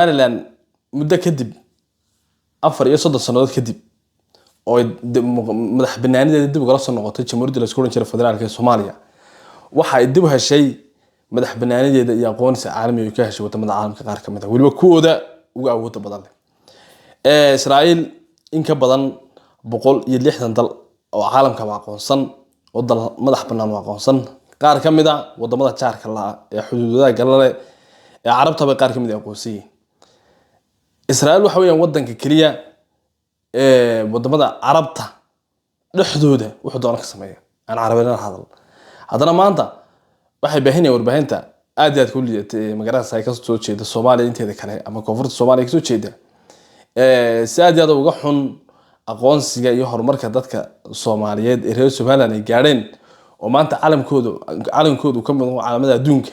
Ireland muddo kadib 4 sanadood kadib oo madax banaanideeda dib uga soo noqotay jamhuuriyadda la isku oran jiray federaalka Soomaaliya waxa ay dib u heshay madax banaanideeda iyo aqoonsi caalami ah ka heshay wadamada caalamka qaar kamid ah waliba kuwooda ugu awoodda badan leh Israa'iil in ka badan 160 dal oo caalamka ba aqoonsan oo dal madax banaan aqoonsan qaar kamid ah wadamada jaarka la ee xuduudaha galale ee carabta bay qaar kamid ah aqoonsiin Israa'iil waxa weeyaan wadanka kaliya wadamada carabta dhexdooda wuxuu doona ka sameeyaa aan carabeena hadal hadana maanta waxay baahinayaan warbaahinta aad ku liitay magaalada ay ka soo jeeda Soomaaliya inteeda kale ama koonfurta Soomaaliya ka soo jeeda saadiyada uga xun aqoonsiga iyo horumarka dadka Soomaaliyeed ee reer Soomaaliland ay gaareen oo maanta caalamkoodu ka mid ah caalamada adduunka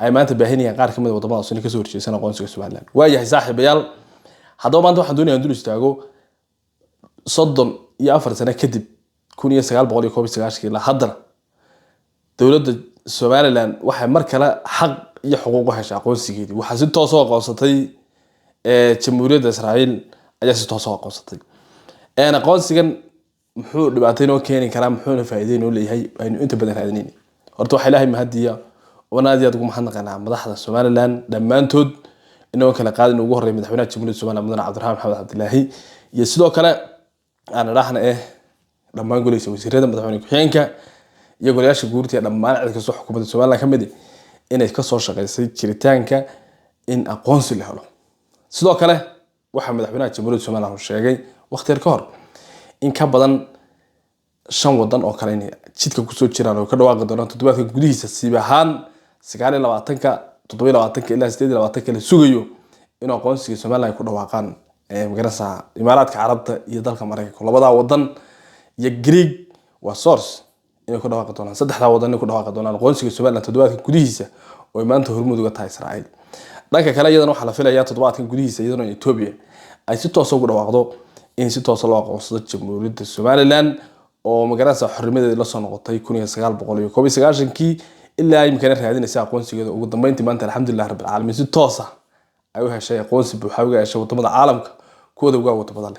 ay maanta baahinayaan qaar kamid ah wadamada Soomaaliya ka soo horjeesan aqoonsiga Soomaaliland waayahay saaxiibayaal hadaba maanta waxaan doonayaa inuu istaago 34 sano kadib 1991 ilaa hadda dawladda Soomaaliland waxay mar kale xaq iyo xuquuq u heshay aqoonsigeedii waxa si toos ah aqoonsatay jamhuuriyadda Israa'iil ayaa si toos ah aqoonsatay aqoonsigan muxuu dhibaatooyin oo keeni karaa muxuu faa'iideyn u leeyahay aynu inta badan raadinayno horta waxa Ilaahay mahadiya wanaadiyaad ugu mahadnaqanaa madaxda Soomaaliland dhamaantood inoo kala qaadin ugu horeeyay madaxweynaha jamhuuriyadda Soomaaliland mudane Cabdiraxmaan Maxamed Cabdilaahi iyo sidoo kale aan raahna dhamaan golihiisa wasiirada madaxweynaha ku-xigeenka iyo golayaasha guurtiga dhamaan cid kasta xukuumadda Soomaaliland kamid inay ka soo shaqeysay jiritaanka in aqoonsi la helo sidoo kale waxa madaxweynaha jamhuuriyadda Soomaaliland uu sheegay waqti yar ka hor in ka badan 5 wadan oo kale inay jidka ku soo jiraan oo ka dhawaaqi doonaan toddobaadka gudihiisa sibahaan 29 27 ilaa 28 la sugayo in aqoonsiga Soomaaliland ay ku dhawaaqaan magarasa Imaaraadka Carabta iyo dalka Mareykanka labada wadan iyo Greek waa source inay ku dhawaaqi doonaan saddexda wadan inay ku dhawaaqi doonaan aqoonsiga Soomaaliland toddobaadka gudihiisa oo maanta hormuud uga tahay Israa'iil dhanka kale iyadana waxa la filayaa toddobaadka gudihiisa iyadana Ethiopia ay si toos ah ugu dhawaaqdo in si toos ah loo aqoonsado jamhuuriyadda Soomaaliland oo magarasa xornimadeeda la soo noqotay 1991kii ilaa ay imkana raadinaysa aqoonsigeeda ugu dambeyntii maanta alxamdulillah rabbil caalamiin si toos ah ay u heshay aqoonsi buuxa uga heshay wadamada caalamka kuwada uga wada badan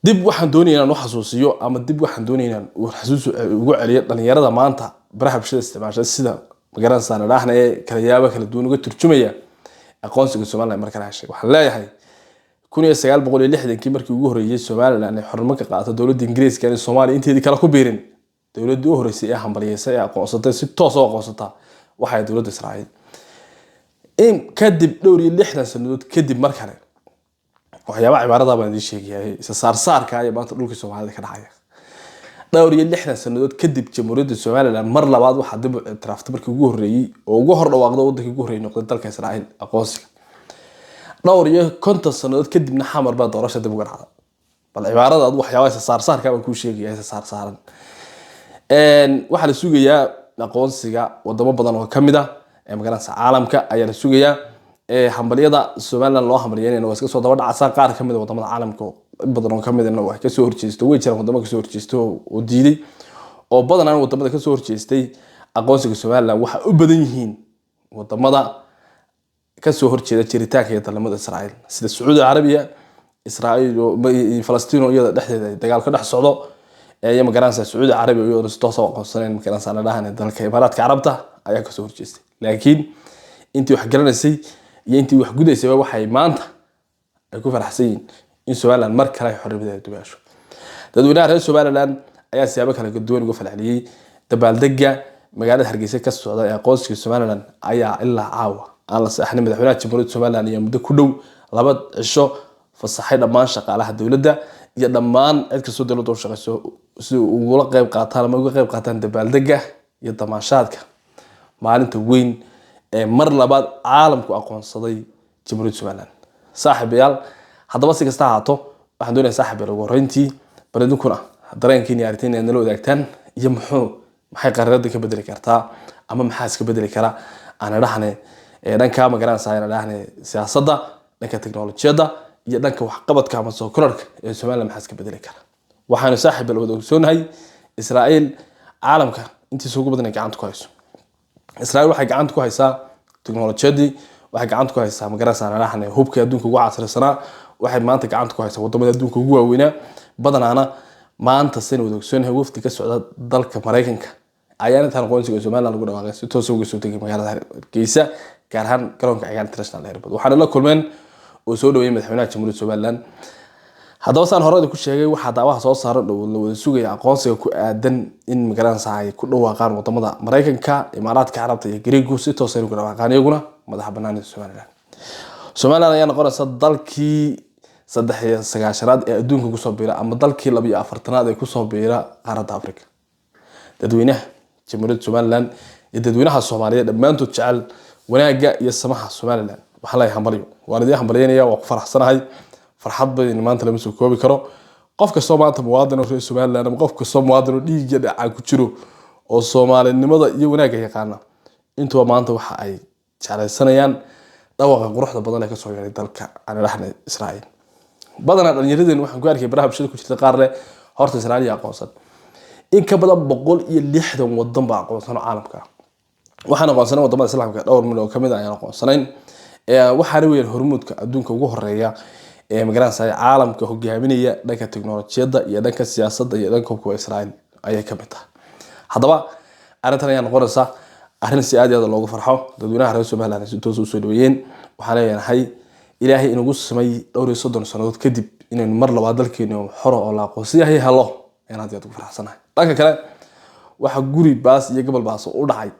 dib waxaan doonayaa inaan xasuusiyo ama dib waxaan doonayaa inaan xasuus ugu celiyo dhalinyarada maanta baraha bulshada isticmaasha sida magarasa raahna kala yaabo kala duwan uga turjumaya aqoonsiga Soomaaliland marka la heshay waxaan leeyahay 1960kii markii ugu horeeyay Soomaaliland ay xornimo ka qaadatay dawladda Ingiriiska ee Soomaaliya inteedii kala ku biirin dawladdu u horeysay ee hambalyeysay ee aqoonsatay si toos ah aqoonsata waxay dawladda Israa'iil in kadib dhowr iyo 60 sanadood kadib mar kale waxyaabo cibaarada baan idin sheegay isa saarka ay maanta dhulka Soomaalida ka dhacaya dhowr iyo 60 sanadood kadib jamhuuriyadda Soomaaliland mar labaad waxa dib u ictiraaftay markii ugu horeeyay oo ugu hor dhawaaqday wadankii ugu horeeyay noqday dalka Israa'iil aqoonsiga dhowr iyo 50 sanadood kadibna xamar baa doorasho dib uga dhacday bal cibaarada waxyaabo isa saarka baan ku sheegay isa saaran waxa la sugayaa aqoonsiga wadamo badan oo kamid ah ee magaalada caalamka ayaa la sugayaa hambaliyada Soomaaliland loo hambalyeeyay waa iska soo daba dhacaysa qaar kamid ah wadamada caalamka badan oo kamid ah wax ka soo horjeesto way jiraan wadamo ka soo horjeesto oo diiday oo badan aan wadamada ka soo horjeestay aqoonsiga Soomaaliland waxa u badan yihiin wadamada ka soo horjeeda jiritaanka iyo dalmada Israa'iil sida Sacuudi Carabiya Israa'iil iyo Falastiin oo iyada dhexdeeda dagaal ka dhex socdo ee magarasa Sacuudi Carabiya iyo si toos ah aqoonsaneen magarasa la dhahan dalka Imaaraadka Carabta ayaa ka soo horjeestay laakiin intii wax garanaysay iyo intii wax gudaysay waxay maanta ay ku faraxsan in Soomaaliland mar kale ay xornimadeeda duubasho dadweynaha reer Soomaaliland ayaa siyaabo kala duwan uga falceliyay dabaaldega magaalada Hargeysa ka socda ee aqoonsiga Soomaaliland ayaa ilaa caawa aan la saxnay madaxweynaha jamhuuriyadda Soomaaliland iyo muddo ku dhow 2 cisho fasaxay dhamaan shaqaalaha dawladda iyo dhamaan cid kasta oo dawladda u shaqeyso si ugu qayb qaataan ama uga qayb qaataan dabaaldega iyo damaashaadka maalinta weyn ee mar labaad caalamku aqoonsaday jamhuuriyadda Soomaaliland saaxiibayaal hadaba si kasta haato waxaan doonayaa saaxiibayaal ugu horeyntii baridinkuna dareenkiina aragteen inaad nala wadaagtaan iyo maxay qararada ka bedeli kartaa ama maxaa iska bedeli kara aan raahne dhanka magarasa aan raahne siyaasadda dhanka teknolojiyadda iyo dhanka wax qabadka ama soo kororka ee Soomaaliland maxaa iska bedeli kara waxaanu saaxiibayaal wada ogsoonahay Israa'iil caalamka intii soo badan gacanta ku hayso Israa'iil waxay gacanta ku haysaa teknolojiyadii waxay gacanta ku haysaa magarasaan raahne hubka adduunka ugu casrisanaa waxay maanta gacanta ku haysaa wadamada adduunka ugu waaweynaa badanaana maanta san wadaagsoonay wafdi ka socda dalka Mareykanka ayaan intaan aqoonsiga Soomaaliland lagu dhawaaqay si toos ah uga soo tagay magaalada Hargeysa gaar ahaan garoonka ciyaar international airport waxaana la kulmeen oo soo dhaweeyay madaxweynaha jamhuuriyadda Soomaaliland haddaba saan hore ku sheegay waxa daawaha soo saaran dhow la wada sugaya aqoonsiga ku aadan in migrants ay ku dhawaaqaan wadamada Mareykanka Imaaraadka Carabta iyo Greece si toos ah uga dhawaaqaan iyaguna madax banaanida Soomaaliland ayaa noqonaysa dalkii 39aad ee adduunka ku soo biira ama dalkii 42aad ee ku soo biira qaaradda Afrika dadweynaha jamhuuriyadda Soomaaliland iyo dadweynaha Soomaaliyeed dhammaantood jecel wanaaga iyo samaha Soomaaliland waxa la hambalyo waalidiin hambalyeynaya waa ku faraxsanahay farxad badan maanta lama soo koobi karo qof kasto maanta muwaadin oo Soomaaliland ama qof kasto muwaadin oo dhiigga dhaca ku jiro oo Soomaalinimada iyo wanaaga yaqaana intuu maanta waxa ay jeclaysanayaan dhawaqa quruxda badan ee ka soo yeeray dalka aan raahne Israa'iil badana dhalinyaradeen waxaan ku arkay baraha bulshada ku jirta qaar leh horta Israa'iil aqoonsan in ka badan 160 wadan baa aqoonsan caalamka waxaan aqoonsanay wadamada islaamka dhowr mid oo kamid ah ayaan aqoonsanayn waxaana weeyar hormuudka adduunka ugu horeeya ee migrants ay caalamka hogaaminaya dhanka tiknoolajiyada iyo dhanka siyaasadda iyo dhanka hubka Israa'iil ayay ka mid tahay haddaba arintan ayaan qoraysaa arrin si aad loogu farxo dadweynaha reer Soomaaliland si toos u soo dhaweeyeen waxaan leeyahay ilaahay inagu samay dhowr iyo 30 sanadood kadib inaan mar labaad dalkeena xoro oo la aqoonsiyahay helo inaad aad ugu faraxsanahay dhanka kale waxa guri baas iyo gobol baas u dhacay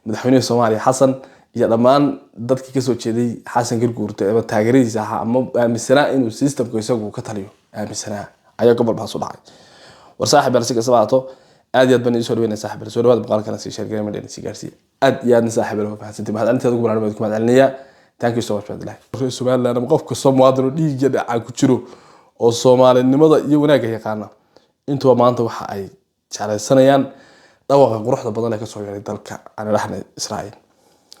madaxweynaha Soomaaliya Xasan iyo dhamaan dadkii ka soo jeeday Xasan Garguurta ee taageeradiisa ahaa ama aaminsanaa inuu systemka isagu ka taliyo aaminsanaa ayaa gobol baas u dhacay war saaxiib arsiga sabaato aad iyo aad baan soo dhaweynaa saaxiib soo dhawaad boqolkana si sheergay ma dheerisi gaarsiin aad iyo aad saaxiib loo fahansantii mahad arinteeda ugu baraarmay ku mahadcelinaya thank you so much badalay Soomaaliland ama qof kasto muwaadin oo dhiigga dhaca ku jiro oo Soomaalinimada iyo wanaaga yaqaana intuu maanta waxa ay jeclaysanayaan dhawaqa quruxda badan ee ka soo yeeray dalka aan raahne Israa'iil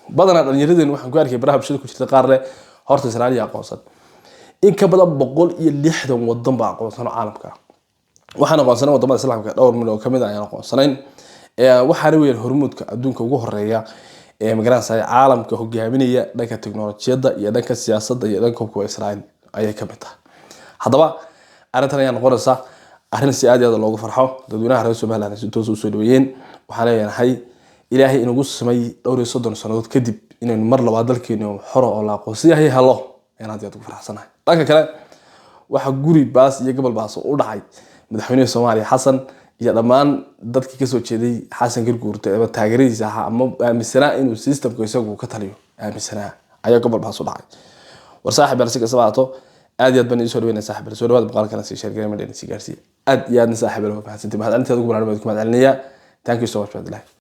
badana dhalinyaradeen waxaan ku arkay baraha bulshada ku jirta qaar leh horta Israa'iil aqoonsan in ka badan 160 wadan baa aqoonsan caalamka waxaan aqoonsanay wadamada islaamka dhowr mid oo kamid ah ayaan aqoonsanayn waxaana weeyar hormuudka adduunka ugu horeeya ee migrants ay caalamka hogaaminaya dhanka tiknoolajiyada iyo dhanka siyaasadda iyo dhanka hubka Israa'iil ayay ka mid tahay haddaba arintan ayaan qoraysaa arrin si aad loogu farxo dadweynaha reer Soomaaliland si toos u soo dhaweeyeen waxaan leeyahay ilaahay inagu samay dhowr iyo 30 sanadood kadib inaan mar labaad dalkeena xoro oo la aqoonsiyahay helo inaad aad ugu faraxsanahay dhanka kale waxa guri baas iyo gobol baas u dhacay madaxweynaha Soomaaliya Xasan iyo dhamaan dadkii ka soo jeeday Xasan Garguurta ee taageeradiisa ahaa ama aaminsanaa inuu systemka isagu ka taliyo aaminsanaa ayaa gobol baas u dhacay war saaxiib arsiga sabaato aad iyo aad baan soo dhaweynaa saaxiib soo dhawaad boqolkana si sheergay ma dheerisi gaarsiin aad iyo aad saaxiib loo fahansantii mahad arinteeda ugu baraarmay ku mahadcelinaya thank you so much badalay